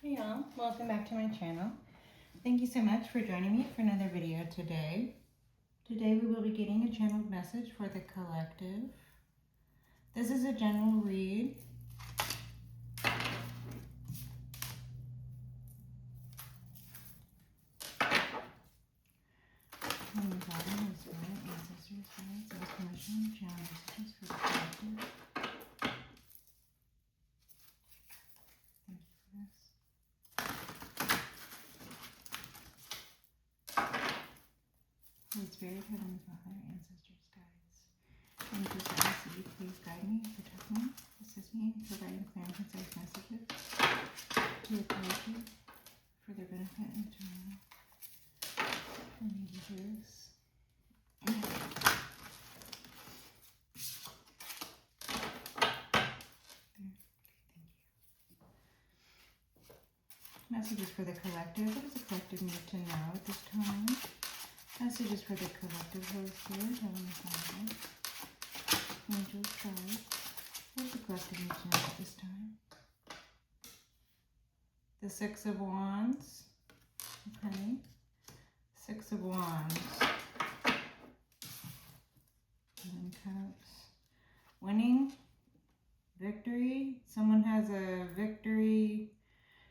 Hey y'all, welcome back to my channel. Thank you so much for joining me for another video today. Today we will be getting a channeled message for the collective. This is a general read. On the bottom is right, ancestors, guides, and permission, channel messages for the collective. Thank you for this. Holy Spirit, Heavenly Father, ancestors, guides, angels that I see, please guide me, protect me, assist me, providing clear and concise messages to the collective for their benefit and tomorrow. I need to hear this. Messages for the collective. What does the collective need to know at this time? Messages for the collective, Holy Spirit, Heavenly Father, angels, guides. What does the collective need to know at this time? The Six of Wands. Okay. Six of Wands. Seven Cups. Winning. Victory. Someone has a victory.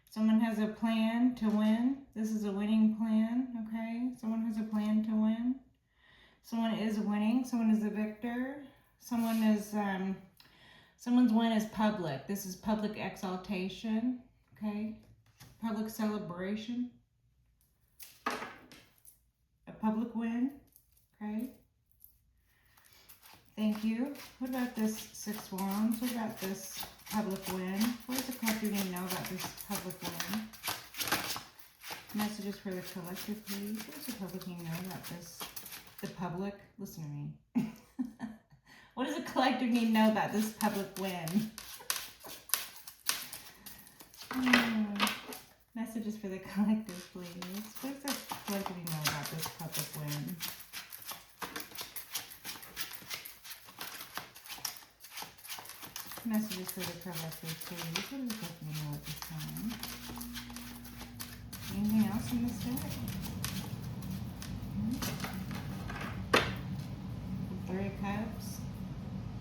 Someone has a plan to win. This is a winning plan, okay? Someone has a plan to win. Someone is winning. Someone is a victor. Someone is, someone's win is public. This is public exaltation, okay? Public celebration. A public win, okay? Thank you. What about this Six of Wands? What about this public win? What does the collective need to know about this public win? Messages for the collective, please. What does the public need to know about this? The public? Listen to me. What does the collective need to know about this public win? Messages for the collective, please. What does the collective need to know about this public win? Messages for the collective, please. What does the collective need to know at this time? Anything else in this deck? Three of Cups.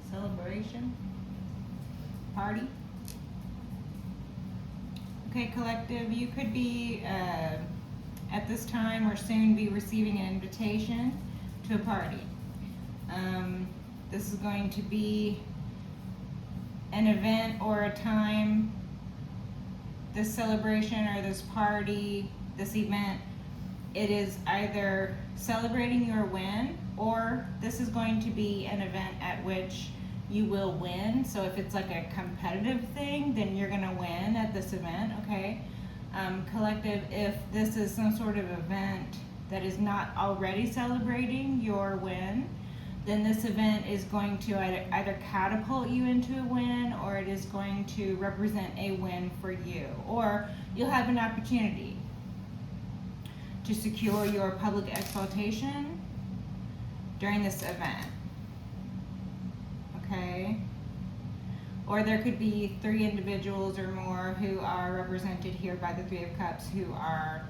Celebration. Party. Okay, collective, you could be at this time or soon be receiving an invitation to a party. This is going to be an event or a time, this celebration or this party, this event, it is either celebrating your win or this is going to be an event at which you will win. So if it's like a competitive thing, then you're gonna win at this event, okay? Collective, if this is some sort of event that is not already celebrating your win, then this event is going to either catapult you into a win or it is going to represent a win for you. Or you'll have an opportunity to secure your public exaltation during this event. Okay? Or there could be three individuals or more who are represented here by the Three of Cups who are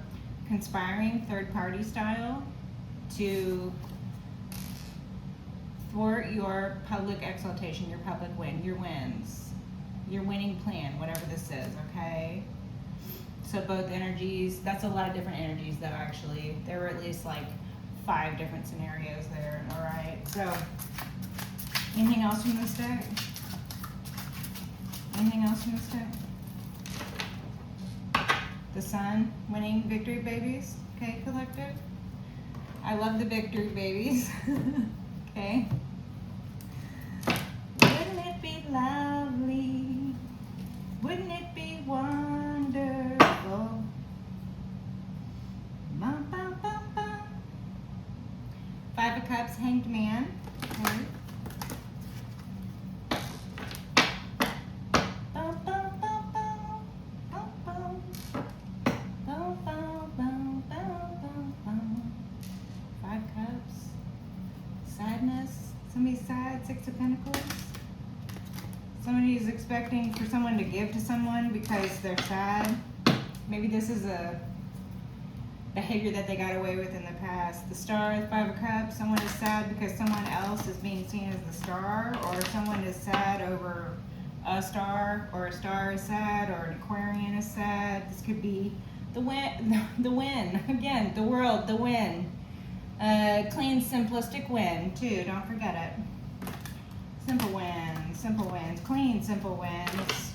conspiring third party style to thwart your public exaltation, your public win, your wins, your winning plan, whatever this is, okay? So both energies, that's a lot of different energies though, actually. There were at least like 5 different scenarios there, all right? So, anything else from this deck? Anything else from this deck? The Sun, winning, victory babies, okay, collective? I love the victory babies, okay? Wouldn't it be lovely? Wouldn't it be wonderful? Bum, bum, bum, bum. Five of Cups, Hanged Man, okay? Somebody's sad, Six of Pentacles. Somebody is expecting for someone to give to someone because they're sad. maybe this is a behavior that they got away with in the past. The Star, the Five of Cups, someone is sad because someone else is being seen as the star, or someone is sad over a star, or a star is sad, or an Aquarian is sad. This could be the win, again, the world, the win. Clean, simplistic win, too, don't forget it. Simple wins, clean, simple wins.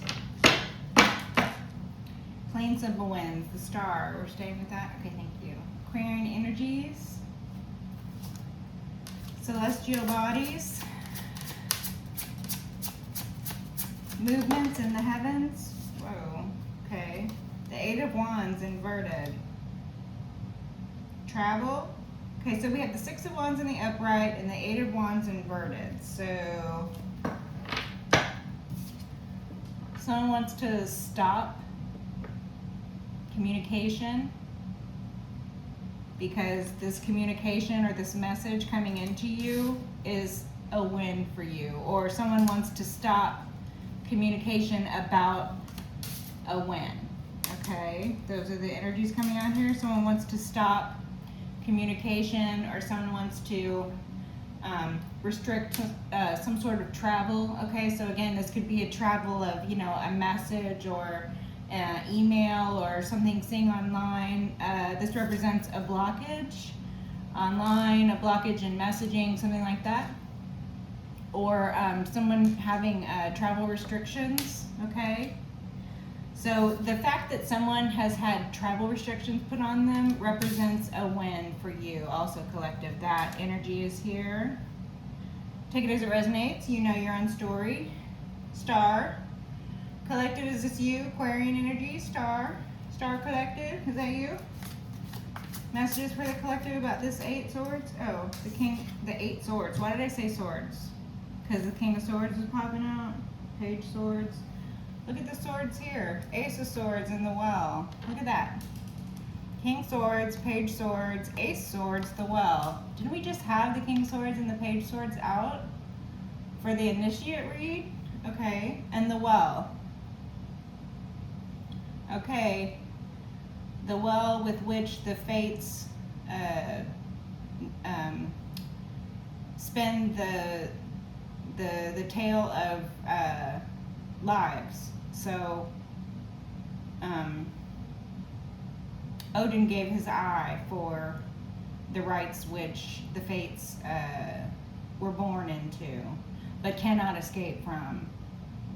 Clean, simple wins, the Star, we're staying with that? Okay, thank you. Aquarian energies. Celestial bodies. Movements in the heavens. Whoa, okay. The Eight of Wands inverted. Travel. Okay, so we have the Six of Wands in the upright and the Eight of Wands inverted. So, someone wants to stop communication because this communication or this message coming into you is a win for you, or someone wants to stop communication about a win. Okay, those are the energies coming out here. Someone wants to stop communication, or someone wants to restrict some sort of travel. Okay, so again, this could be a travel of, you know, a message or email or something seen online. This represents a blockage online, a blockage in messaging, something like that. Or someone having travel restrictions, okay? So the fact that someone has had travel restrictions put on them represents a win for you, also collective. That energy is here. Take it as it resonates. You know your own story. Star. Collective, is this you? Aquarian energy, Star. Star collective, is that you? Messages for the collective about this Eight Swords? Oh, the Eight Swords. Why did I say swords? Because the King of Swords is popping out. Page Swords. Look at the swords here. Ace of Swords in the well. Look at that. King Swords, Page Swords, Ace Swords, the well. Didn't we just have the King Swords and the Page Swords out for the initiate read? Okay, and the well. Okay, the well with which the fates spend the tale of lives. So Odin gave his eye for the rights which the fates were born into, but cannot escape from.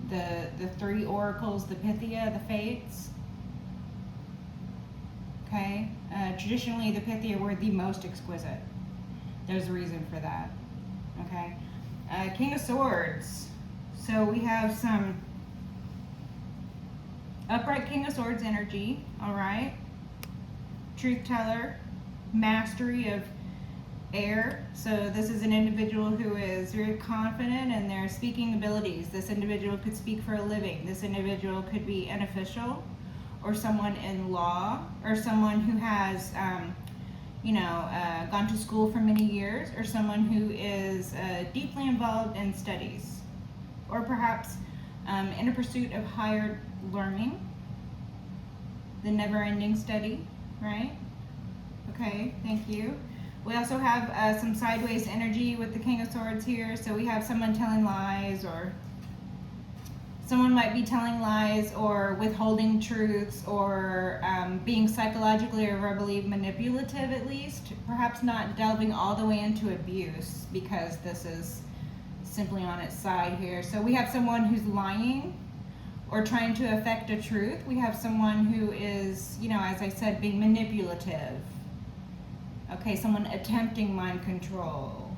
The three oracles, the Pythia, the fates. Okay, traditionally the Pythia were the most exquisite. There's a reason for that. Okay, King of Swords. So we have some upright King of Swords energy. All right, truth teller, mastery of air. So this is an individual who is very confident in their speaking abilities. This individual could speak for a living. This individual could be an official, or someone in law, or someone who has gone to school for many years, or someone who is deeply involved in studies, or perhaps in a pursuit of higher learning, the never-ending study, right? Okay, thank you. We also have some sideways energy with the King of Swords here. So we have someone telling lies, or someone might be telling lies or withholding truths, or being psychologically or verbally manipulative, at least. Perhaps not delving all the way into abuse, because this is simply on its side here. So we have someone who's lying or trying to affect a truth. We have someone who is, as I said, being manipulative. Okay, someone attempting mind control,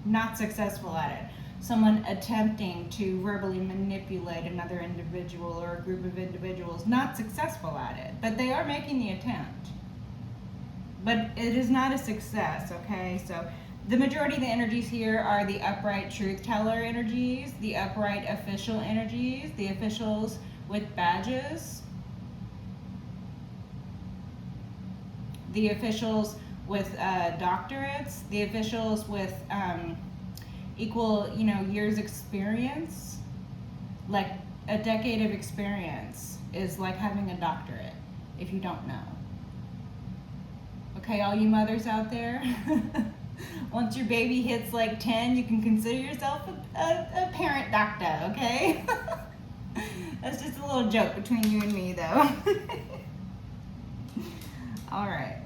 not successful at it. Someone attempting to verbally manipulate another individual or a group of individuals, not successful at it, but they are making the attempt. But it is not a success, okay? So the majority of the energies here are the upright truth teller energies, the upright official energies, the officials with badges, the officials with doctorates, the officials with equal, years experience. Like a decade of experience is like having a doctorate. if you don't know. Okay, all you mothers out there, once your baby hits like 10, you can consider yourself a parent doctor, okay? That's just a little joke between you and me, though. All right.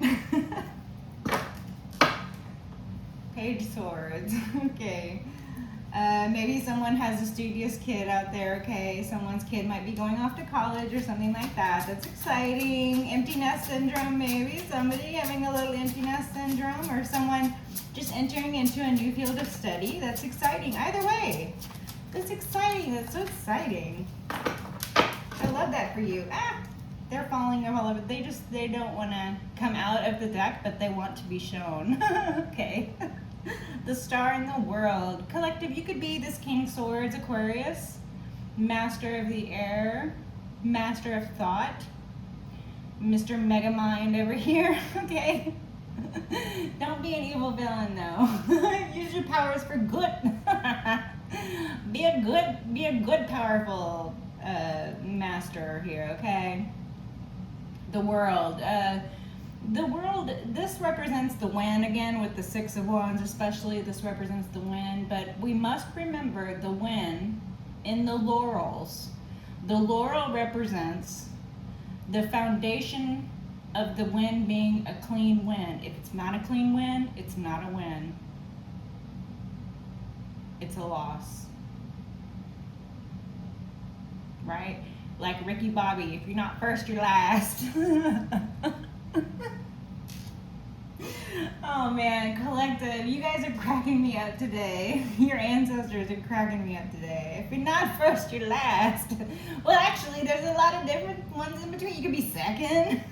Page Swords, okay. Maybe someone has a studious kid out there, okay? Someone's kid might be going off to college or something like that. That's exciting. Empty nest syndrome, maybe. Somebody having a little empty nest syndrome, or someone just entering into a new field of study. That's exciting. Either way, that's exciting. That's so exciting. I love that for you. They're falling all over. They don't want to come out of the deck, but they want to be shown. Okay. The star in the world. Collective, you could be this King Swords Aquarius, master of the air, master of thought, Mr. Megamind over here, okay? Don't be an evil villain though. Use your powers for good. Be a good, powerful master here, okay? The world. The world, this represents the wind again with the Six of Wands, especially this represents the wind, but we must remember the wind in the laurels. The laurel represents the foundation of the wind being a clean wind. If it's not a clean wind, it's not a win. It's a loss. Right? Like Ricky Bobby, if you're not first, you're last. Oh man, collective, you guys are cracking me up today. Your ancestors are cracking me up today. If you're not first, you're last. Well, actually, there's a lot of different ones in between. You could be second.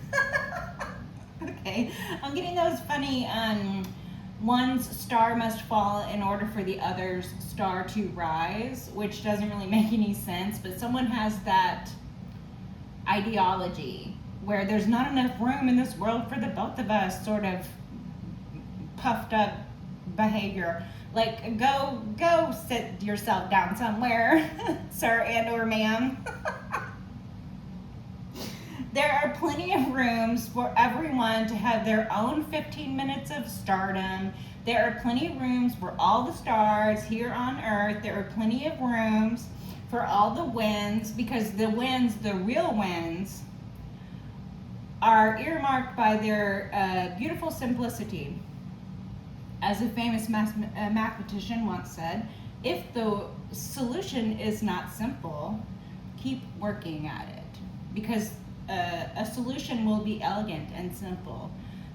Okay, I'm getting those funny, one's star must fall in order for the other's star to rise, which doesn't really make any sense, but someone has that ideology where there's not enough room in this world for the both of us, sort of puffed up behavior. Like, go sit yourself down somewhere, sir and or ma'am. There are plenty of rooms for everyone to have their own 15 minutes of stardom. There are plenty of rooms for all the stars here on Earth. There are plenty of rooms for all the winds, because the winds, the real winds, are earmarked by their beautiful simplicity. As a famous mathematician once said, if the solution is not simple, keep working at it, because a solution will be elegant and simple.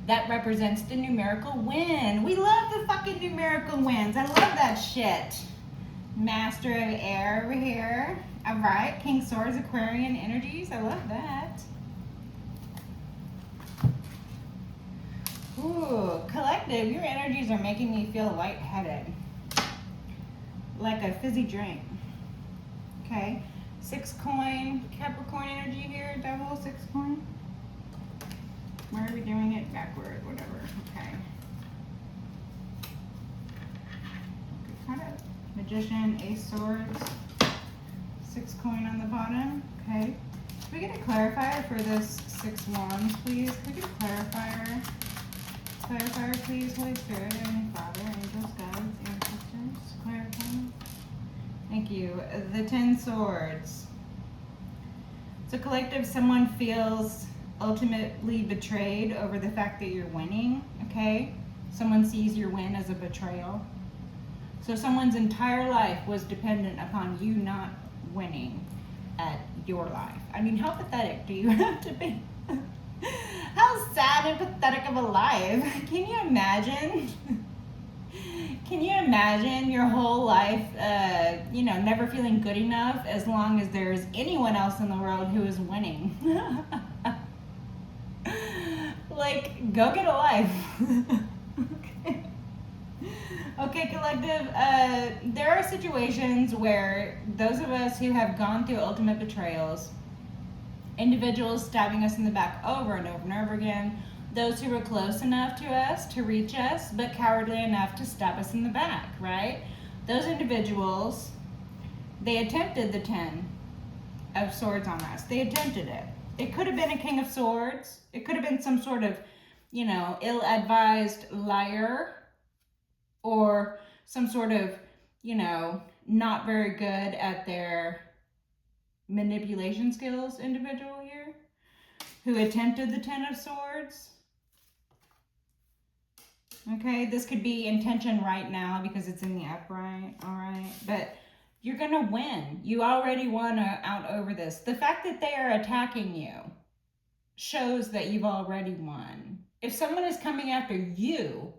That represents the numerical win. We love the fucking numerical wins. I love that shit. Master of air over here. All right, King Swords, Aquarian energies. I love that. Ooh, collective, your energies are making me feel lightheaded. Like a fizzy drink. Okay, 6 coin, Capricorn energy here, double 6 coin. Why are we doing it backward? Whatever, okay. Kind of Magician, Ace Swords, 6 coin on the bottom, okay. Can we get a clarifier for this 6 wands, please? Can we get a clarifier? Clarifier, please, Holy Spirit, Heavenly Father, angels, guides, ancestors. Clarify. Thank you. The 10 swords. So collective, someone feels ultimately betrayed over the fact that you're winning, okay? Someone sees your win as a betrayal. So someone's entire life was dependent upon you not winning at your life. I mean, how pathetic do you have to be? How sad and pathetic of a life. Can you imagine? Can you imagine your whole life, never feeling good enough as long as there's anyone else in the world who is winning? Like, go get a life. Okay. Okay, collective, there are situations where those of us who have gone through ultimate betrayals, individuals stabbing us in the back over and over and over again, those who were close enough to us to reach us, but cowardly enough to stab us in the back, right? Those individuals, they attempted the 10 of swords on us. They attempted it. It could have been a King of Swords. It could have been some sort of, you know, ill-advised liar, or some sort of, you know, not very good at their manipulation skills individual here, who attempted the Ten of Swords. Okay, this could be intention right now because it's in the upright, all right? But you're going to win. You already won out over this. The fact that they are attacking you shows that you've already won. If someone is coming after you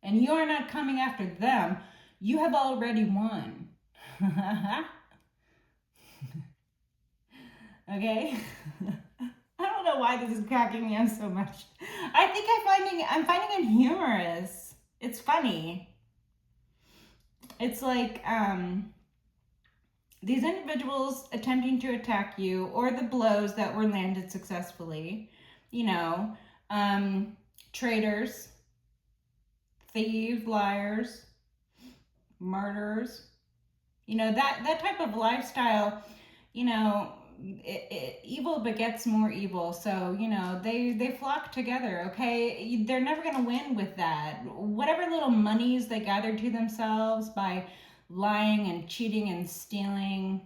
and you are not coming after them, you have already won. Okay? I don't know why this is cracking me up so much. I think I'm finding it humorous. It's funny. It's like these individuals attempting to attack you, or the blows that were landed successfully, you know, traitors, thieves, liars, murderers, you know, that type of lifestyle, you know, evil begets more evil. So, you know, they flock together, okay? They're never going to win with that. Whatever little monies they gathered to themselves by lying and cheating and stealing,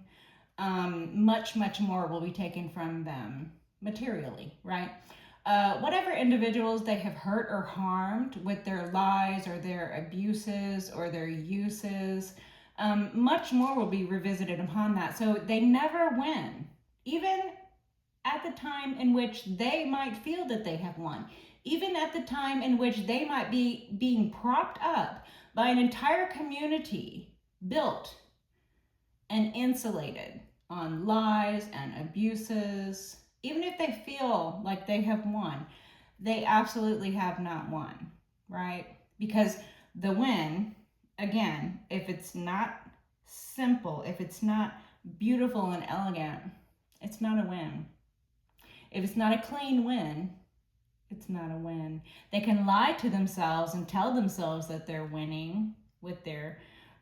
much, much more will be taken from them materially, right? Whatever individuals they have hurt or harmed with their lies or their abuses or their uses, much more will be revisited upon that. So they never win, even at the time in which they might feel that they have won, even at the time in which they might be being propped up by an entire community built and insulated on lies and abuses. Even if they feel like they have won, they absolutely have not won, right? Because the win, again, if it's not simple, if it's not beautiful and elegant, it's not a win. If it's not a clean win, it's not a win. They can lie to themselves and tell themselves that they're winning with their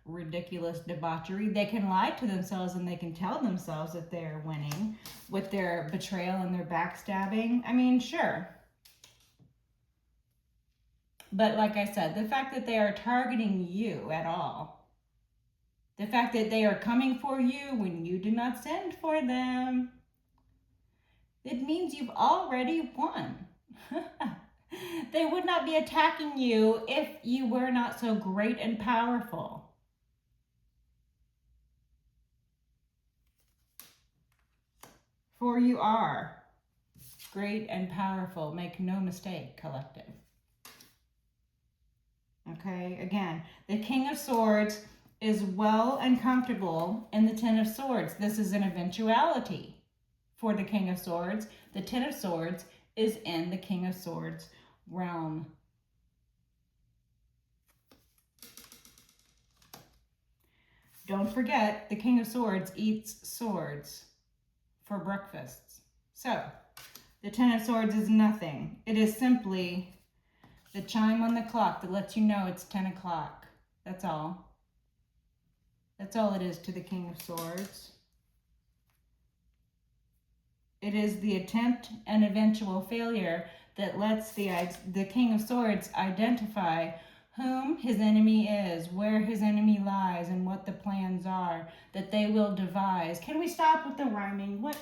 ridiculous debauchery. They can lie to themselves and they can tell themselves that they're winning with their betrayal and their backstabbing. I mean, sure. But like I said, the fact that they are targeting you at all, the fact that they are coming for you when you did not send for them, it means you've already won. They would not be attacking you if you were not so great and powerful. For you are great and powerful. Make no mistake, collective. Okay, again, the King of Swords is well and comfortable in the Ten of Swords. This is an eventuality for the King of Swords. The Ten of Swords is in the King of Swords realm. Don't forget, the King of Swords eats swords for breakfasts. So, the Ten of Swords is nothing. It is simply the chime on the clock that lets you know it's 10 o'clock. That's all. That's all it is to the King of Swords. It is the attempt and eventual failure that lets the King of Swords identify whom his enemy is, where his enemy lies, and what the plans are that they will devise. Can we stop with the rhyming? What?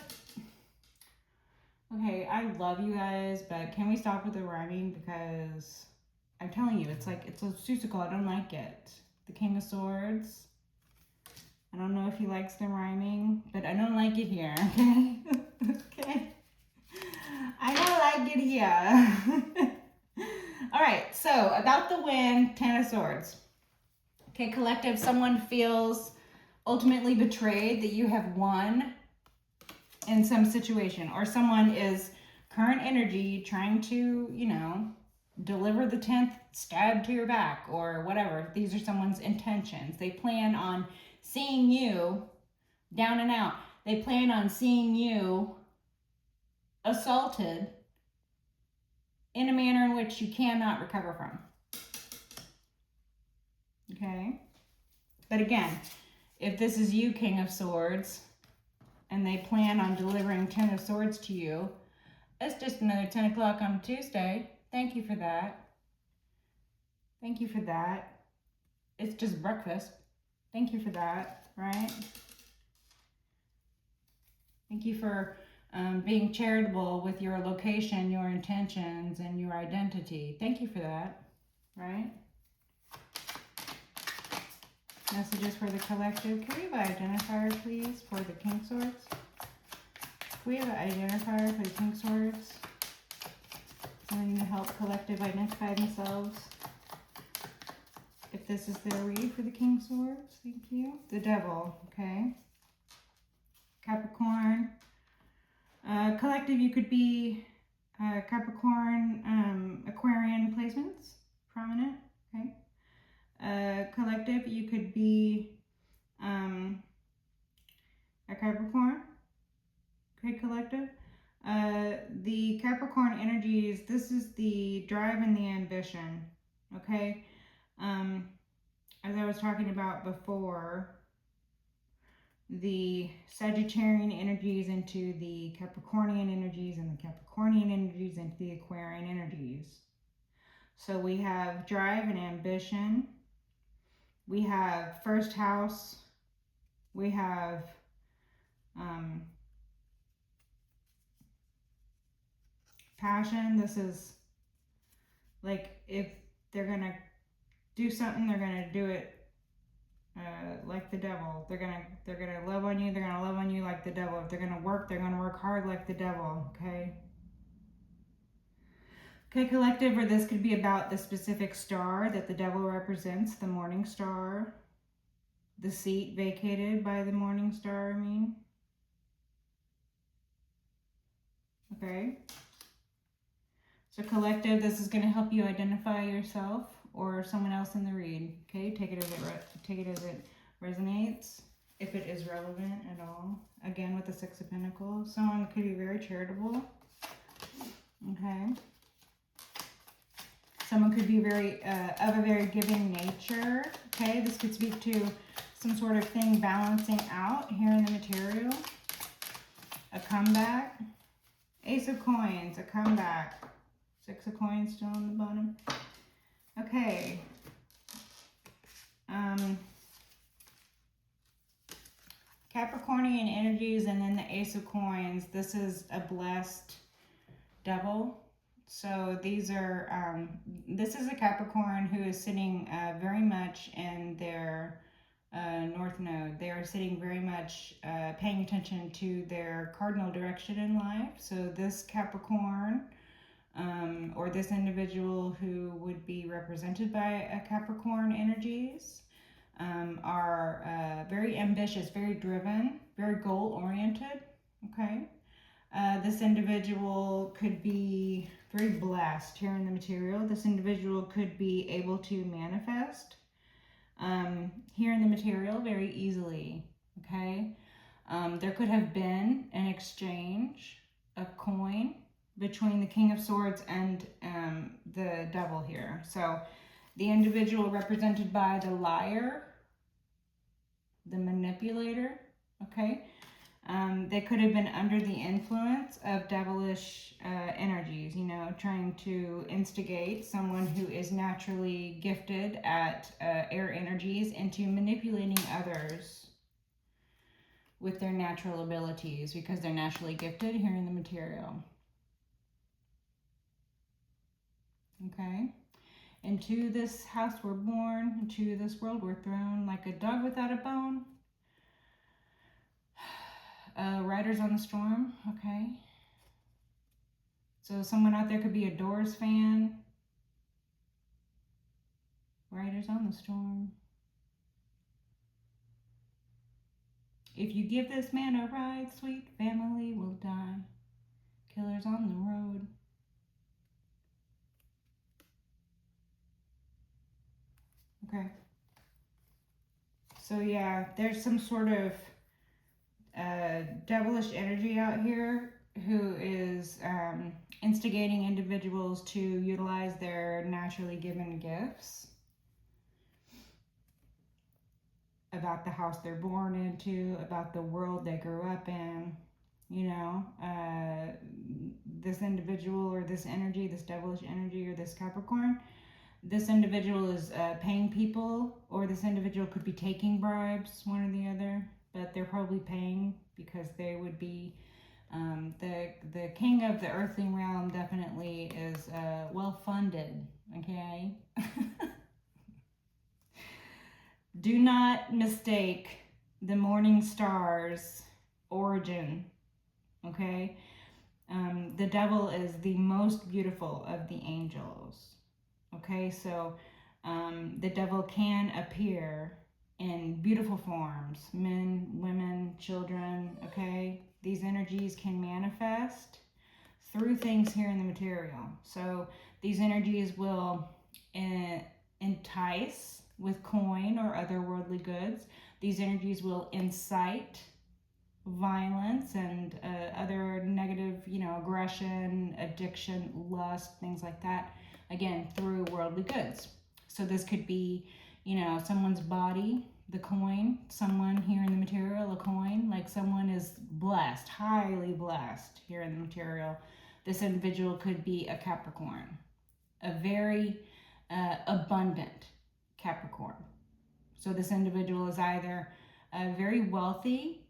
Okay, I love you guys, but can we stop with the rhyming? Because I'm telling you, it's a susical. I don't like it. The King of Swords. I don't know if he likes the rhyming, but I don't like it here, okay? Okay. I don't like it here. All right, so about the win, Ten of Swords. Okay, collective, someone feels ultimately betrayed that you have won in some situation, or someone is current energy trying to, you know, deliver the 10th stab to your back or whatever. These are someone's intentions. They plan on seeing you down and out. They plan on seeing you assaulted in a manner in which you cannot recover from. Okay? But again, if this is you, King of Swords, and they plan on delivering Ten of Swords to you, It's just another 10 o'clock on Tuesday. Thank you for that. Thank you for that. It's just breakfast. Thank you for that, right? Thank you for being charitable with your location, your intentions, and your identity. Thank you for that, right? Messages for the collective. Can we have an identifier, please, for the King Swords? Can we have an identifier for the King Swords? Something to help collective identify themselves. If this is their read for the King Swords, thank you. The Devil, okay. Capricorn. Collective, you could be Capricorn, Aquarian placements, prominent, okay. Collective, you could be a Capricorn, okay, collective. The Capricorn energies, this is the drive and the ambition, okay. As I was talking about before, the Sagittarian energies into the Capricornian energies and the Capricornian energies into the Aquarian energies. So we have drive and ambition. We have first house. We have passion. This is like if they're going to do something, they're going to do it like the devil. They're gonna love on you. They're gonna love on you like the devil. If they're gonna work hard like the devil. Okay. Okay, collective, or this could be about the specific star that the devil represents, the morning star, the seat vacated by the morning star. I mean. Okay. So collective, this is gonna help you identify yourself or someone else in the read. Okay, take it as it resonates, if it is relevant at all. Again, with the Six of Pentacles, someone could be very charitable. Okay, someone could be very of a very giving nature. Okay, this could speak to some sort of thing balancing out here in the material. A comeback. Ace of Coins, a comeback. Six of Coins still on the bottom. Okay. Capricornian energies, and then the Ace of Coins. This is a blessed devil. So these are, this is a Capricorn who is sitting very much in their North Node. They are sitting very much paying attention to their cardinal direction in life. So this Capricorn, or this individual who would be represented by a Capricorn energies, are very ambitious, very driven, very goal-oriented, okay? This individual could be very blessed here in the material. This individual could be able to manifest here in the material very easily, okay? There could have been an exchange of coin between the King of Swords and the Devil here. So the individual represented by the liar, the manipulator, okay? They could have been under the influence of devilish energies, you know, trying to instigate someone who is naturally gifted at air energies into manipulating others with their natural abilities because they're naturally gifted here in the material. Okay? Into this house we're born, into this world we're thrown, like a dog without a bone. Riders on the Storm, okay? So someone out there could be a Doors fan. Riders on the Storm. If you give this man a ride, sweet family will die. Killers on the road. Okay. So yeah, there's some sort of devilish energy out here who is instigating individuals to utilize their naturally given gifts about the house they're born into, about the world they grew up in, this individual or this energy, this devilish energy or this Capricorn, this individual is paying people, or this individual could be taking bribes, one or the other, but they're probably paying because they would be the king of the earthly realm. Definitely is well funded. Okay. Do not mistake the morning star's origin. Okay. The devil is the most beautiful of the angels. Okay, so the devil can appear in beautiful forms, men, women, children. Okay, these energies can manifest through things here in the material. So these energies will entice with coin or other worldly goods. These energies will incite violence and other negative, aggression, addiction, lust, things like that, again, through worldly goods. So this could be, someone's body, the coin, someone here in the material, a coin, like someone is blessed, highly blessed here in the material. This individual could be a Capricorn, a very abundant Capricorn. So this individual is either very wealthy,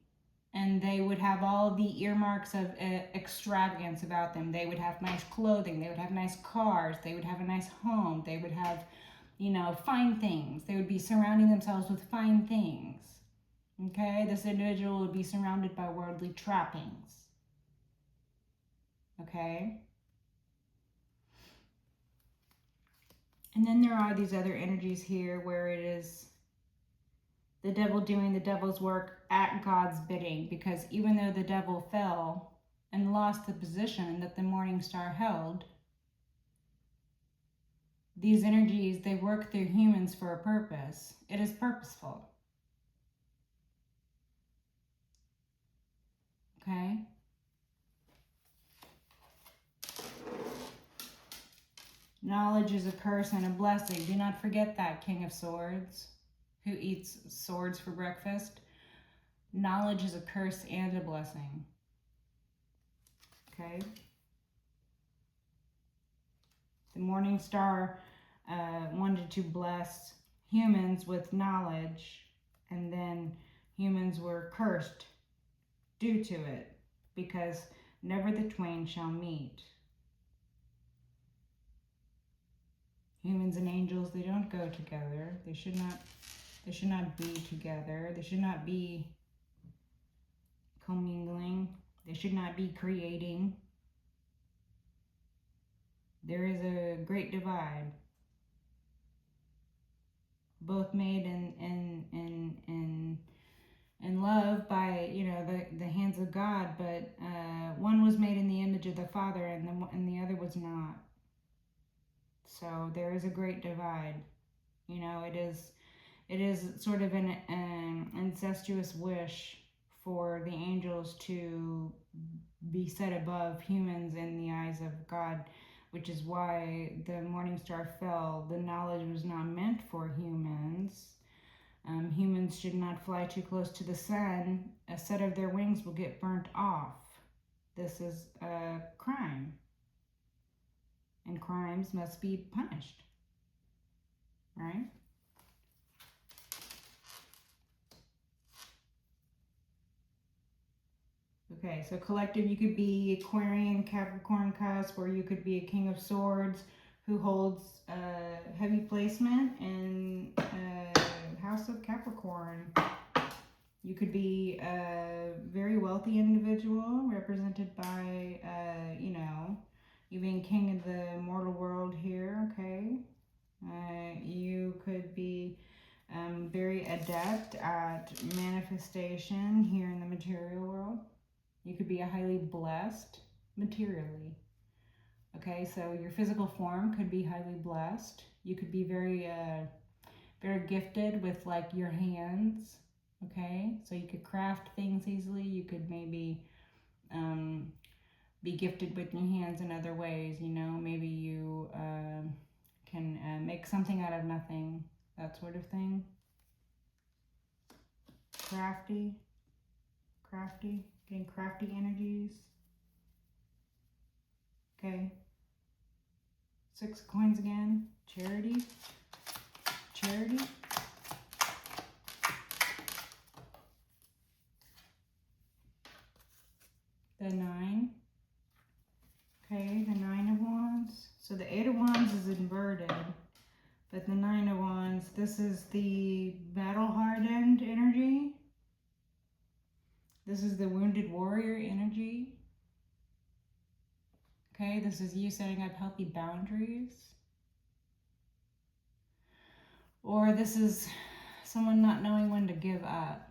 and they would have all the earmarks of extravagance about them. They would have nice clothing, they would have nice cars, they would have a nice home, they would have, fine things. They would be surrounding themselves with fine things. Okay, this individual would be surrounded by worldly trappings. Okay. And then there are these other energies here where it is the devil doing the devil's work at God's bidding, because even though the devil fell and lost the position that the morning star held, these energies, they work through humans for a purpose. It is purposeful. Okay? Knowledge is a curse and a blessing. Do not forget that, King of Swords, who eats swords for breakfast. Knowledge is a curse and a blessing. Okay? The morning star wanted to bless humans with knowledge, and then humans were cursed due to it, because never the twain shall meet. Humans and angels, they don't go together. They should not be together. They should not be commingling. They should not be creating. There is a great divide, both made in love by the hands of God, but one was made in the image of the Father, and the other was not. So there is a great divide. It is sort of an incestuous wish for the angels to be set above humans in the eyes of God, which is why the morning star fell. The knowledge was not meant for humans. Humans should not fly too close to the sun. A set of their wings will get burnt off. This is a crime, and crimes must be punished, right? Okay, so collective, you could be Aquarian, Capricorn cusp, or you could be a King of Swords who holds heavy placement in House of Capricorn. You could be a very wealthy individual represented by, you being king of the mortal world here, okay? You could be very adept at manifestation here in the material world. You could be a highly blessed materially. Okay, so your physical form could be highly blessed. You could be very, very gifted with like your hands. Okay, so you could craft things easily. You could maybe be gifted with your hands in other ways. Maybe you can make something out of nothing, that sort of thing. Crafty. Getting crafty energies. Okay. 6 of coins again. Charity. Charity. The 9. Okay, the 9 of Wands. So the 8 of Wands is inverted. But the 9 of Wands, this is the battle-hardened energy. This is the wounded warrior energy. Okay, this is you setting up healthy boundaries. Or this is someone not knowing when to give up.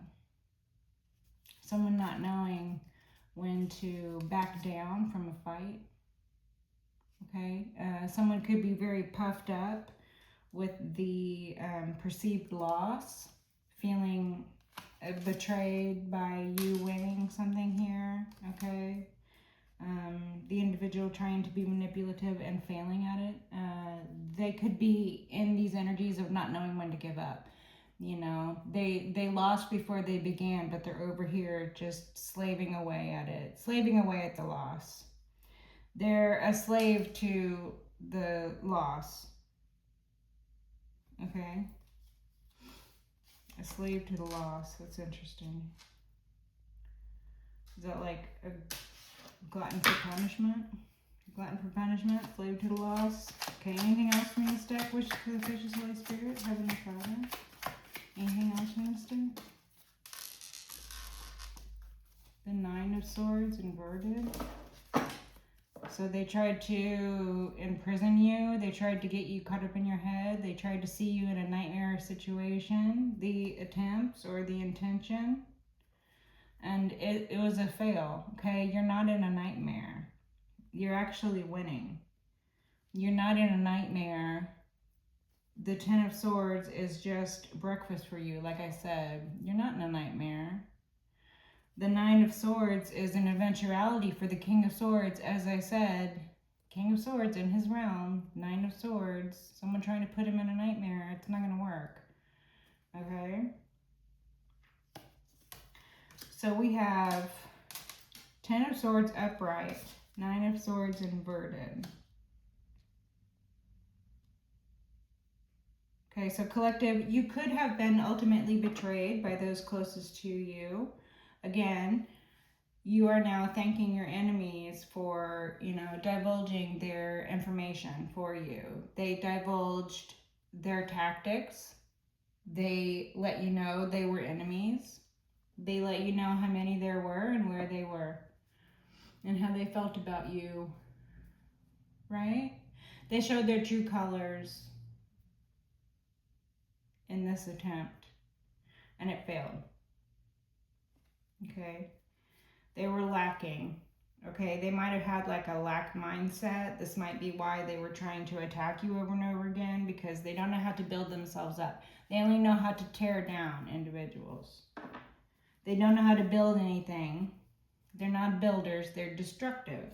Someone not knowing when to back down from a fight. Okay, someone could be very puffed up with the perceived loss, feeling betrayed by you winning something here, okay? The individual trying to be manipulative and failing at it. They could be in these energies of not knowing when to give up. You know, they lost before they began, but they're over here just slaving away at it, slaving away at the loss. They're a slave to the loss. Okay? A slave to the loss. That's interesting. Is that like a glutton for punishment? Glutton for punishment, slave to the loss. Okay, anything else from this deck? Wish for the gracious Holy Spirit, Heavenly Father. Anything else from this deck? The 9 of Swords inverted. So they tried to imprison you. They tried to get you caught up in your head. They tried to see you in a nightmare situation. The attempts or the intention. And it was a fail, okay? You're not in a nightmare. You're actually winning. You're not in a nightmare. The 10 of Swords is just breakfast for you, like I said. You're not in a nightmare. The 9 of Swords is an eventuality for the King of Swords, as I said. King of Swords in his realm, 9 of Swords. Someone trying to put him in a nightmare. It's not going to work. Okay? So we have 10 of Swords upright, 9 of Swords inverted. Okay, so collective, you could have been ultimately betrayed by those closest to you. Again, you are now thanking your enemies for, you know, divulging their information for you. They divulged their tactics. They let you know they were enemies. They let you know how many there were and where they were and how they felt about you, right? They showed their true colors in this attempt and it failed. Okay, they were lacking. Okay, they might have had like a lack mindset. This might be why they were trying to attack you over and over again, because they don't know how to build themselves up. They only know how to tear down individuals. They don't know how to build anything. They're not builders, they're destructive.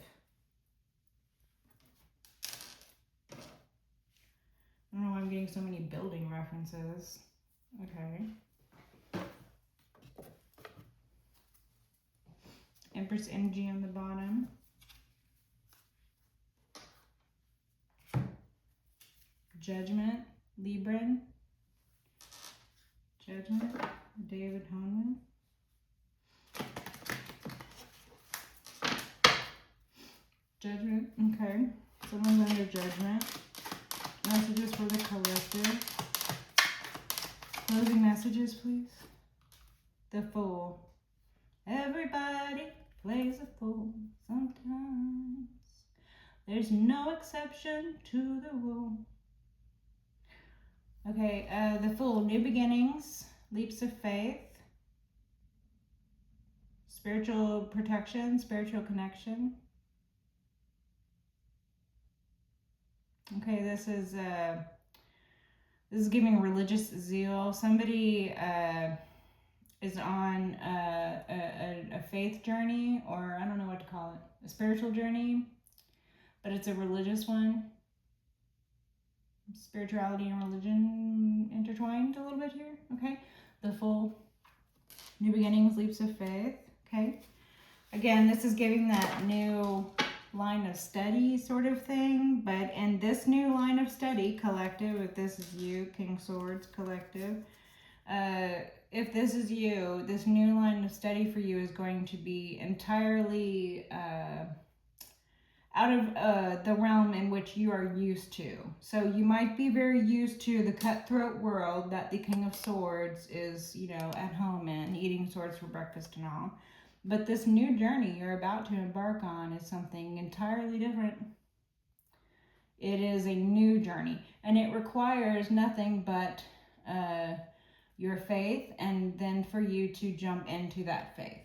I don't know why I'm getting so many building references. Okay. Empress energy on the bottom. Judgment, Libran. Judgment, David Atonement. Judgment, okay. Someone's under judgment. Messages for the collective. Closing messages, please. The Fool. Everybody plays a fool sometimes. There's no exception to the rule. Okay, the Fool. New beginnings. Leaps of faith. Spiritual protection. Spiritual connection. Okay, this is giving religious zeal. Somebody is on a faith journey, or I don't know what to call it, a spiritual journey, but it's a religious one. Spirituality and religion intertwined a little bit here. Okay, the Fool. New beginnings, leaps of faith. Okay, Again, this is giving that new line of study sort of thing, but in this new line of study, collective, if this is you, King Swords, collective, if this is you, this new line of study for you is going to be entirely out of the realm in which you are used to. So you might be very used to the cutthroat world that the King of Swords is, you know, at home in, eating swords for breakfast and all. But this new journey you're about to embark on is something entirely different. It is a new journey, and it requires nothing but your faith, and then for you to jump into that faith.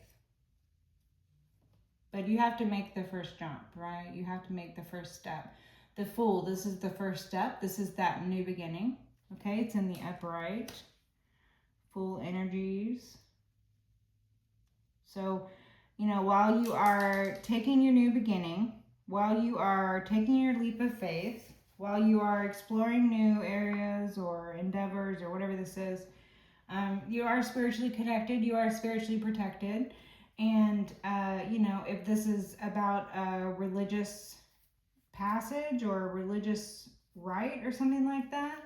But you have to make the first jump, right? You have to make the first step. The Fool, this is the first step. This is that new beginning. Okay, it's in the upright. Full energies. So, you know, while you are taking your new beginning, while you are taking your leap of faith, while you are exploring new areas or endeavors or whatever this is, you are spiritually connected, you are spiritually protected. And, you know, if this is about a religious passage or a religious rite or something like that,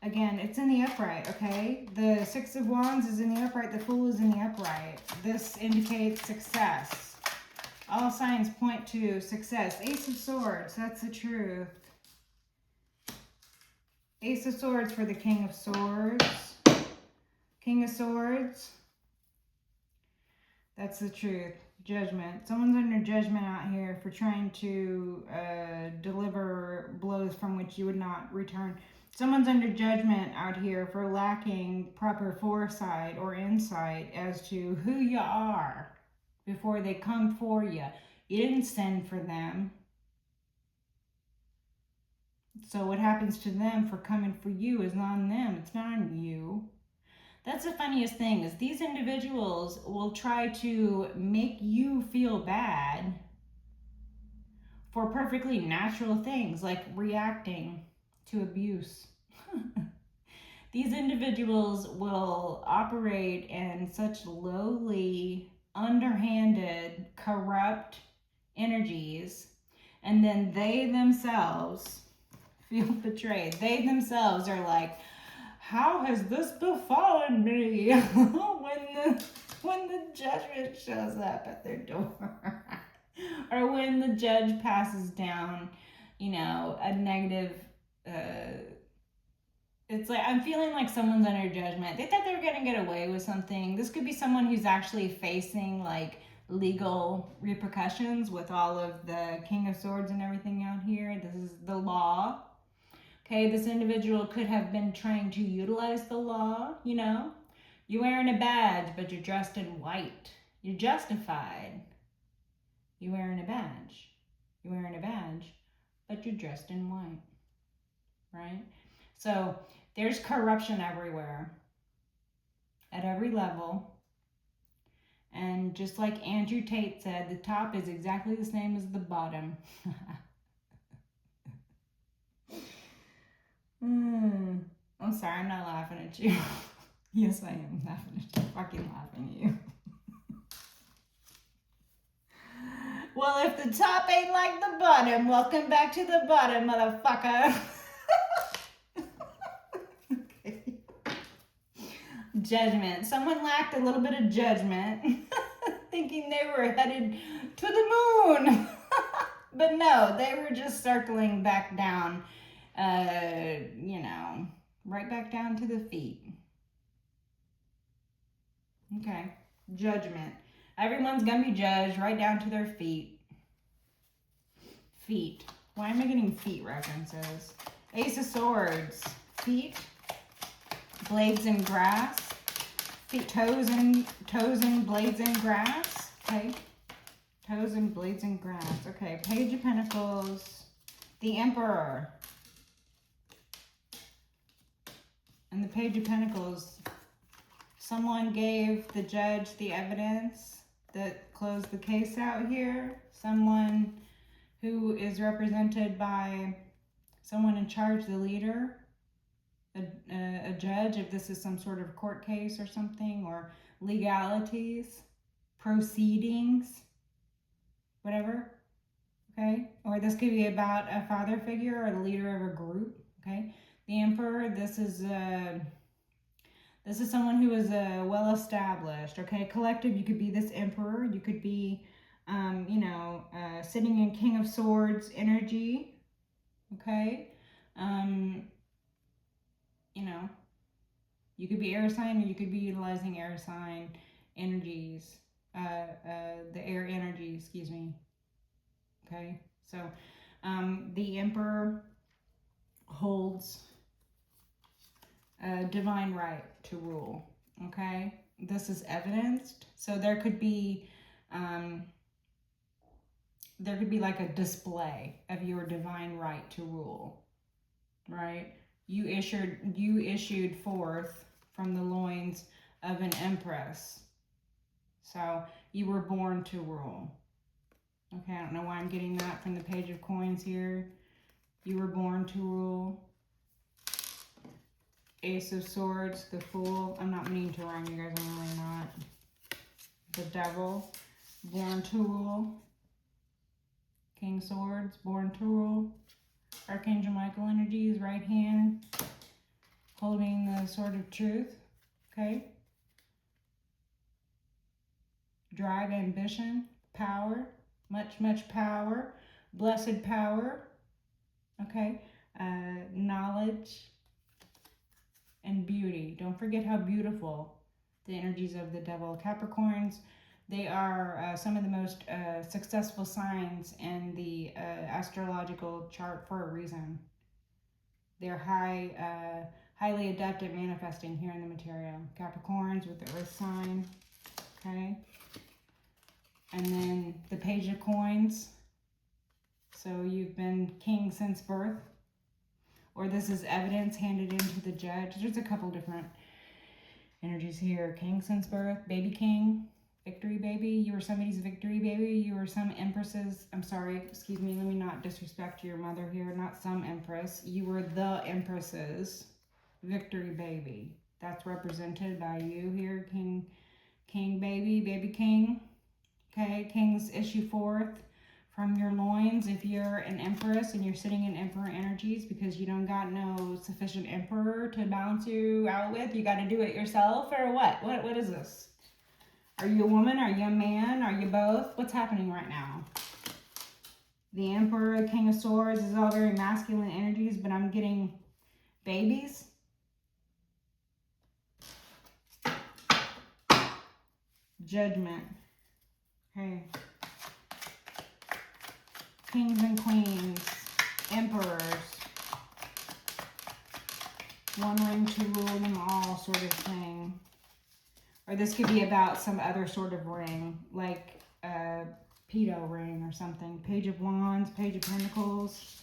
again, it's in the upright, okay? The Six of Wands is in the upright, the Fool is in the upright. This indicates success. All signs point to success. Ace of Swords, that's the truth. Ace of Swords for the King of Swords. King of Swords. That's the truth. Judgment. Someone's under judgment out here for trying to deliver blows from which you would not return. Someone's under judgment out here for lacking proper foresight or insight as to who you are before they come for you. You didn't send for them. So what happens to them for coming for you is on them. It's not on you. That's the funniest thing, is these individuals will try to make you feel bad for perfectly natural things like reacting to abuse. These individuals will operate in such lowly, underhanded, corrupt energies, and then they themselves feel betrayed. They themselves are like, how has this befallen me? when the judgment shows up at their door. Or when the judge passes down, you know, a negative, it's like, I'm feeling like someone's under judgment. They thought they were gonna get away with something. This could be someone who's actually facing like legal repercussions with all of the King of Swords and everything out here. This is the law. Okay, this individual could have been trying to utilize the law, you know. You're wearing a badge, but you're dressed in white. You're justified. You're wearing a badge. You're wearing a badge, but you're dressed in white, right? So there's corruption everywhere, at every level. And just like Andrew Tate said, the top is exactly the same as the bottom. I'm sorry, I'm not laughing at you. Yes, I am laughing at you. Fucking laughing at you. Well, if the top ain't like the bottom, welcome back to the bottom, motherfucker. Okay. Judgment. Someone lacked a little bit of judgment, thinking they were headed to the moon. But no, they were just circling back down, you know, right back down to the feet. Okay, judgment. Everyone's gonna be judged right down to their feet. Feet. Why am I getting feet references? Ace of Swords. Feet. Blades in grass. Feet, toes and blades in grass. Okay. Toes and blades in grass. Okay. Page of Pentacles. The Emperor. And the Page of Pentacles. Someone gave the judge the evidence that closed the case out here. Someone who is represented by someone in charge, the leader, a judge, if this is some sort of court case or something, or legalities, proceedings. whatever, okay? Or this could be about a father figure or the leader of a group, okay? The Emperor, this is someone who is well established, okay? Collective, you could be this Emperor, you could be, sitting in King of Swords energy, okay? You know, you could be air sign, or you could be utilizing air sign energies, the air energy, excuse me. Okay, so the Emperor holds a divine right to rule. Okay, this is evidenced. So there could be like a display of your divine right to rule, right? You issued forth from the loins of an empress. So you were born to rule. Okay, I don't know why I'm getting that from the Page of Coins here. You were born to rule. Ace of Swords, the Fool. I'm not meaning to rhyme, you guys, I'm really not. The Devil, born to rule. King Swords, born to rule. Archangel Michael energies, right hand, holding the Sword of Truth. Okay. Drive, ambition, power, much power, blessed power. Okay. Knowledge and beauty. Don't forget how beautiful the energies of the Devil. Capricorns, they are some of the most successful signs in the astrological chart for a reason. They're highly adept at manifesting here in the material. Capricorns with the Earth sign, okay? And then the Page of Coins. So you've been king since birth, or this is evidence handed into the judge. There's a couple different energies here. King since birth, baby king, victory baby. You were somebody's victory baby. You were some empress's, I'm sorry, excuse me, let me not disrespect your mother here. Not some empress. You were the empress's victory baby. That's represented by you here, king baby king. Okay, kings issue forth from your loins if you're an empress and you're sitting in emperor energies because you don't got no sufficient emperor to balance you out with. You got to do it yourself, or what? What is this? Are you a woman? Are you a man? Are you both? What's happening right now? The Emperor, King of Swords is all very masculine energies, but I'm getting babies. Judgment. Okay. Kings and queens, emperors, one ring to rule them all sort of thing. Or this could be about some other sort of ring, like a pedo ring or something. Page of Wands, Page of Pentacles,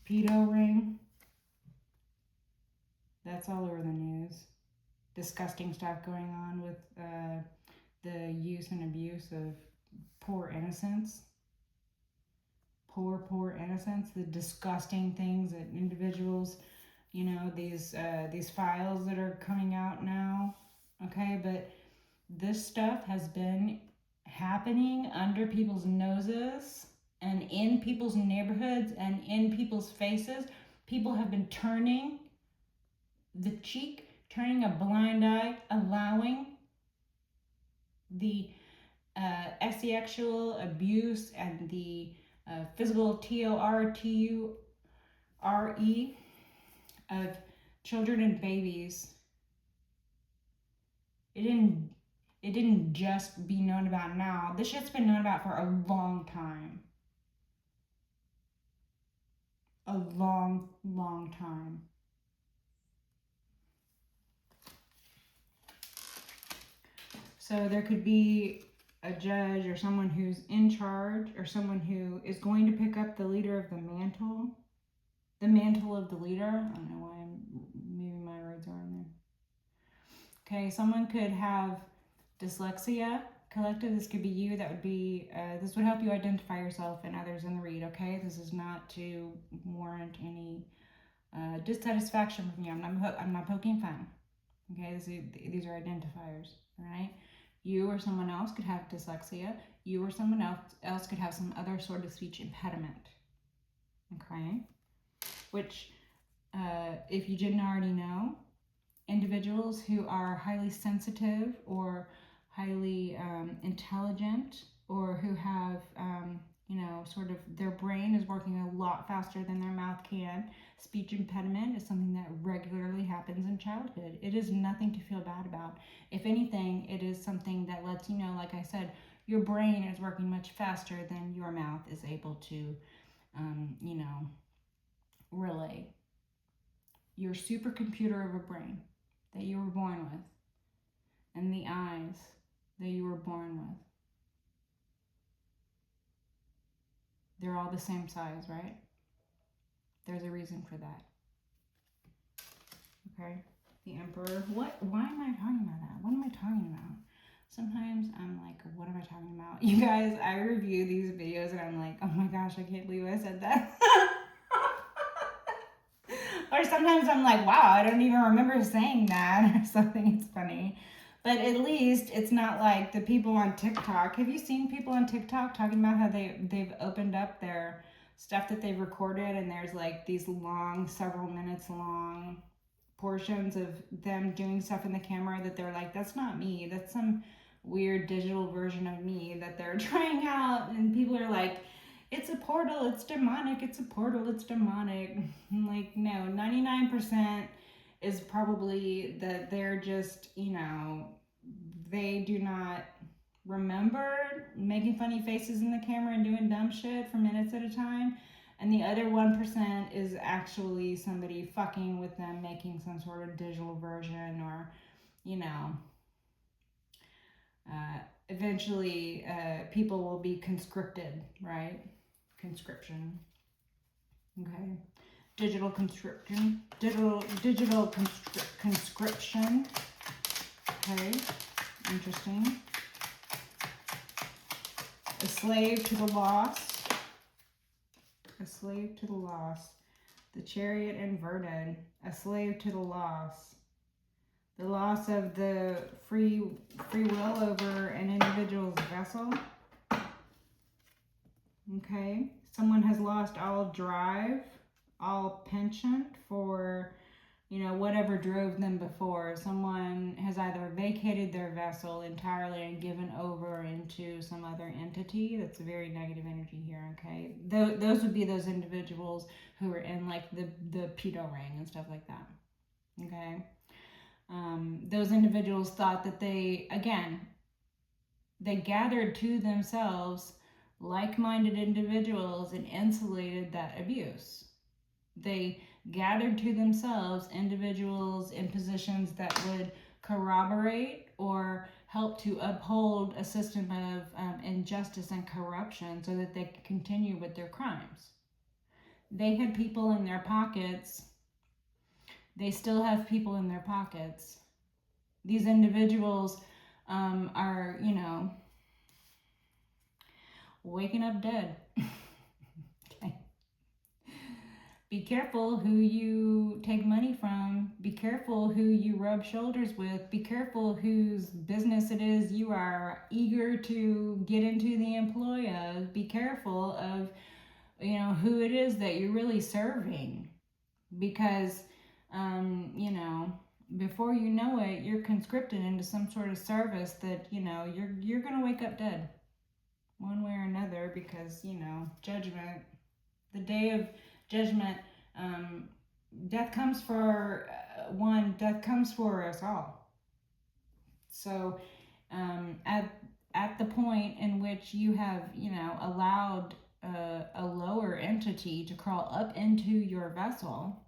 pedo ring. That's all over the news. Disgusting stuff going on with the use and abuse of poor innocence. Poor innocence, the disgusting things that individuals, you know, these files that are coming out now, okay, but this stuff has been happening under people's noses and in people's neighborhoods and in people's faces. People have been turning the cheek, turning a blind eye, allowing the sexual abuse and the physical TORTURE of children and babies. It didn't just be known about now. This shit's been known about for a long time. A long time. So there could be a judge or someone who's in charge or someone who is going to pick up the leader of the mantle of the leader. I don't know why maybe my words are in there. Okay, someone could have dyslexia. Collective, this could be you. That would be, this would help you identify yourself and others in the read, okay? This is not to warrant any dissatisfaction from you. I'm not poking fun. Okay, these are identifiers, all right? You or someone else could have dyslexia. you or someone else could have some other sort of speech impediment. Okay? Which, if you didn't already know, individuals who are highly sensitive or highly intelligent, or who have, sort of their brain is working a lot faster than their mouth can. Speech impediment is something that regularly happens in childhood. It is nothing to feel bad about. If anything, it is something that lets you know, like I said, your brain is working much faster than your mouth is able to, relay. Your supercomputer of a brain that you were born with, and the eyes that you were born with, they're all the same size, right? There's a reason for that. Okay? The Emperor. Why am I talking about that? What am I talking about? Sometimes I'm like, what am I talking about? You guys, I review these videos and I'm like, oh my gosh, I can't believe I said that. Or sometimes I'm like, wow, I don't even remember saying that or something. It's funny. But at least it's not like the people on TikTok. Have you seen people on TikTok talking about how they've opened up their stuff that they've recorded, and there's like these long, several minutes long portions of them doing stuff in the camera that they're like, that's not me. That's some weird digital version of me that they're trying out. And people are like, it's a portal, it's demonic, it's a portal, it's demonic. I'm like, no, 99% is probably that they're just, they do not remember making funny faces in the camera and doing dumb shit for minutes at a time. And the other 1% is actually somebody fucking with them, making some sort of digital version, or, eventually people will be conscripted, right? Conscription. Okay. Digital conscription. Conscription. Okay. Interesting. A slave to the lost. A slave to the lost. The chariot inverted. A slave to the lost. The loss of the free will over an individual's vessel. Okay. Someone has lost all drive, all penchant for, whatever drove them before. Someone has either vacated their vessel entirely and given over into some other entity. That's a very negative energy here, okay? Those would be those individuals who are in like the pedo ring and stuff like that, okay? Those individuals thought that they gathered to themselves like-minded individuals and insulated that abuse. They gathered to themselves individuals in positions that would corroborate or help to uphold a system of injustice and corruption so that they could continue with their crimes. They had people in their pockets. They still have people in their pockets. These individuals are, waking up dead. Okay. Be careful who you take money from. Be careful who you rub shoulders with. Be careful whose business it is you are eager to get into the employ of. Be careful of, who it is that you're really serving. Because, before you know it, you're conscripted into some sort of service that, you're going to wake up dead. One way or another, because, judgment, the day of judgment, death comes for one, death comes for us all. So at the point in which you have, allowed a lower entity to crawl up into your vessel,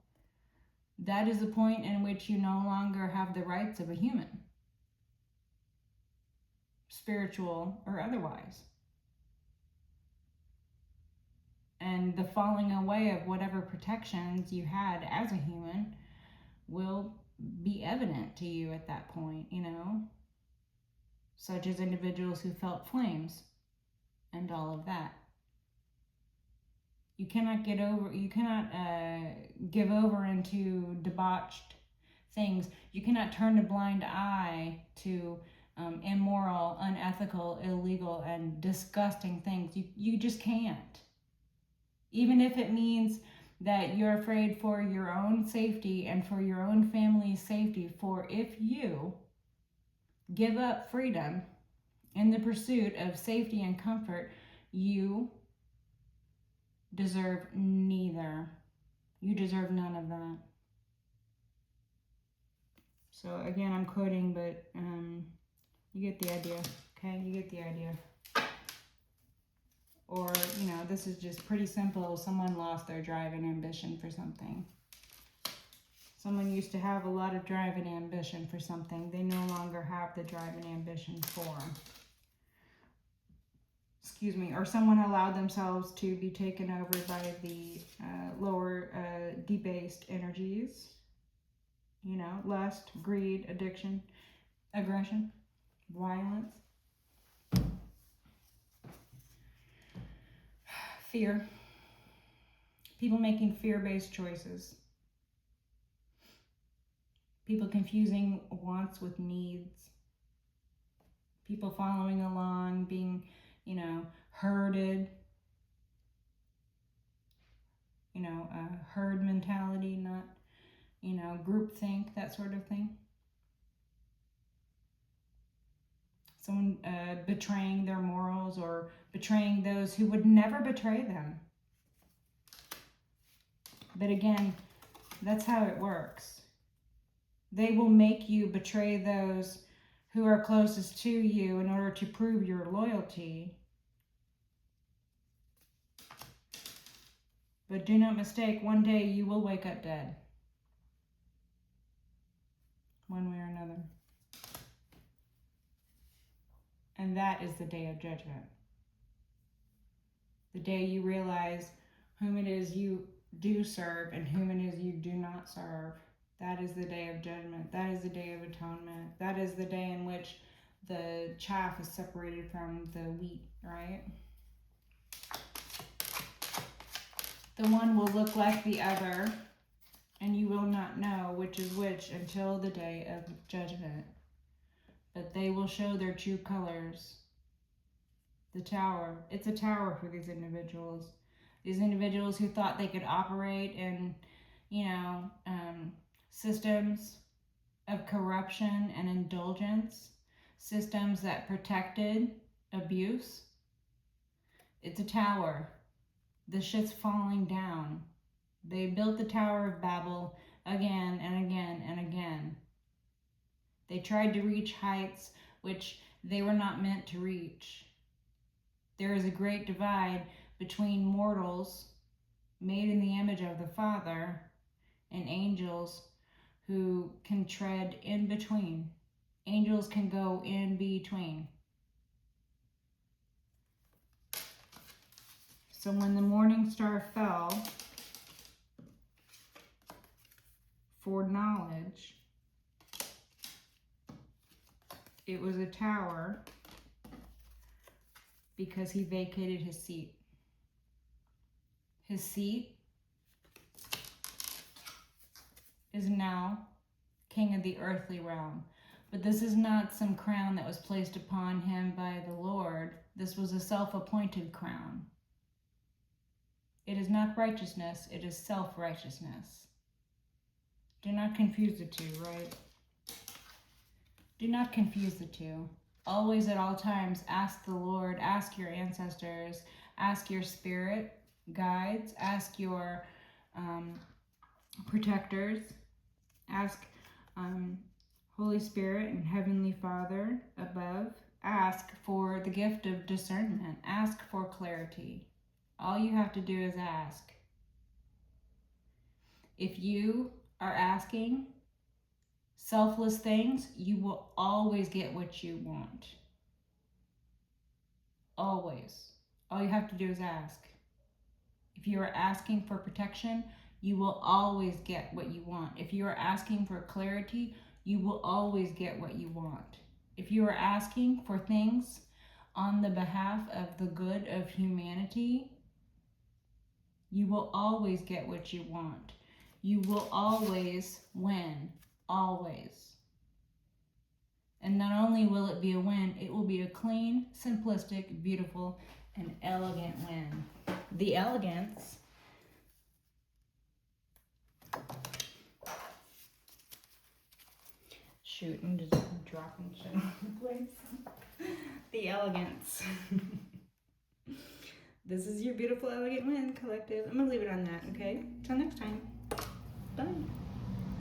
that is the point in which you no longer have the rights of a human, spiritual or otherwise. And the falling away of whatever protections you had as a human will be evident to you at that point, such as individuals who felt flames and all of that. You cannot give over into debauched things. You cannot turn a blind eye to immoral, unethical, illegal, and disgusting things. You just can't. Even if it means that you're afraid for your own safety and for your own family's safety, for if you give up freedom in the pursuit of safety and comfort, you deserve neither. You deserve none of that. So again, I'm quoting, but you get the idea, okay? You get the idea. Or, this is just pretty simple. Someone lost their drive and ambition for something. Someone used to have a lot of drive and ambition for something. They no longer have the drive and ambition for. Excuse me. Or someone allowed themselves to be taken over by the lower debased energies. Lust, greed, addiction, aggression, violence. Fear. People making fear-based choices. People confusing wants with needs. People following along, being, herded. Herd mentality, not, groupthink, that sort of thing. Someone betraying their morals or betraying those who would never betray them. But again, that's how it works. They will make you betray those who are closest to you in order to prove your loyalty. But do not mistake, one day you will wake up dead. One way or another. And that is the day of judgment. The day you realize whom it is you do serve and whom it is you do not serve. That is the day of judgment. That is the day of atonement. That is the day in which the chaff is separated from the wheat, right? The one will look like the other, and you will not know which is which until the day of judgment. But they will show their true colors. The tower. It's a tower for these individuals. These individuals who thought they could operate in, systems of corruption and indulgence, systems that protected abuse. It's a tower. The shit's falling down. They built the Tower of Babel again and again and again. They tried to reach heights which they were not meant to reach. There is a great divide between mortals made in the image of the Father and angels who can tread in between. Angels can go in between. So when the morning star fell for knowledge, it was a tower because he vacated his seat. His seat is now king of the earthly realm. But this is not some crown that was placed upon him by the Lord. This was a self-appointed crown. It is not righteousness, it is self-righteousness. Do not confuse the two, right? Do not confuse the two. Always at all times ask the Lord, ask your ancestors, ask your spirit guides, ask your protectors, ask Holy Spirit and Heavenly Father above. Ask for the gift of discernment. Ask for clarity. All you have to do is ask. If you are asking selfless things, you will always get what you want. Always. All you have to do is ask. If you are asking for protection, you will always get what you want. If you are asking for clarity, you will always get what you want. If you are asking for things on the behalf of the good of humanity, you will always get what you want. You will always win. Always. And not only will it be a win, it will be a clean, simplistic, beautiful, and elegant win. The elegance shoot, I'm just dropping shit in place. The elegance. This is your beautiful, elegant win, collective. I'm gonna leave it on that, okay? Till next time. Bye.